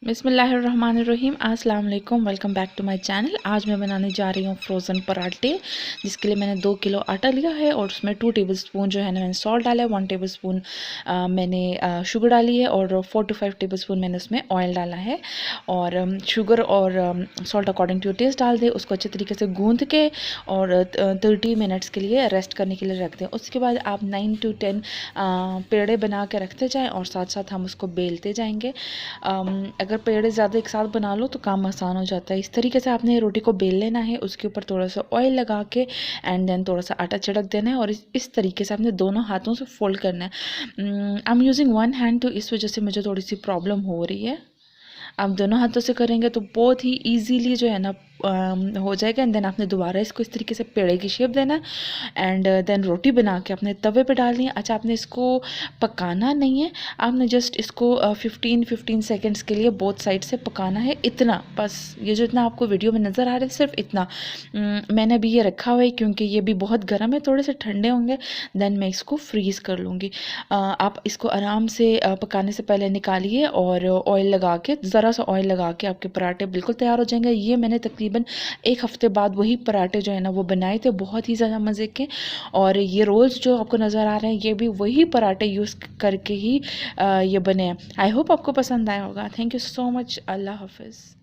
बिस्मिल्लाहिर्रहमानिर्रहीम अस्सलाम वालेकुम। Welcome back to my channel. आज मैं बनाने जा रही हूँ फ्रोज़न पराठे, जिसके लिए मैंने 2 किलो आटा लिया है और उसमें 2 टेबलस्पून जो है ना मैंने सॉल्ट डाला है, 1 टेबलस्पून मैंने शुगर डाली है और 4 to 5 टेबलस्पून मैंने उसमें ऑयल डाला है। और शुगर और सॉल्ट अकॉर्डिंग टू टेस्ट डाल दें। उसको अच्छे तरीके से गूँध के और 30 मिनट्स के लिए रेस्ट करने के लिए रख दें। उसके बाद आप 9 to 10 पेड़े बना के रखते जाएँ और साथ साथ हम उसको बेलते जाएंगे। अगर पेड़े ज़्यादा एक साथ बना लो तो काम आसान हो जाता है। इस तरीके से आपने रोटी को बेल लेना है, उसके ऊपर थोड़ा सा ऑयल लगा के एंड देन थोड़ा सा आटा छिड़क देना है और इस तरीके से आपने दोनों हाथों से फोल्ड करना है। I am using one hand, तो इस वजह से मुझे थोड़ी सी प्रॉब्लम हो रही है। आप दोनों हाथों से करेंगे तो बहुत ही ईजीली जो है ना हो जाएगा। एंड देन आपने दोबारा इसको इस तरीके से पेड़े की शेप देना है एंड देन रोटी बना के अपने तवे पे डालनी है। अच्छा, आपने इसको पकाना नहीं है, आपने जस्ट इसको 15 सेकेंड्स के लिए बोथ साइड से पकाना है, इतना बस। ये जो इतना आपको वीडियो में नज़र आ रहा है सिर्फ इतना। मैंने अभी ये रखा हुआ है क्योंकि ये भी बहुत गर्म है, थोड़े से ठंडे होंगे देन मैं इसको फ्रीज़ कर लूँगी। आप इसको आराम से पकाने से पहले निकालिए और ऑयल लगा के, ज़रा सा ऑयल लगा के आपके पराठे बिल्कुल तैयार हो जाएंगे। ये मैंने तकरीबन 1 हफ्ते बाद वही पराठे जो है ना वो बनाए थे, बहुत ही ज़्यादा मज़े के। और ये रोल्स जो आपको नज़र आ रहे हैं ये भी वही पराठे यूज़ करके ही ये बने हैं। आई होप आपको पसंद आया होगा। Thank you so much. अल्लाह हाफिज़।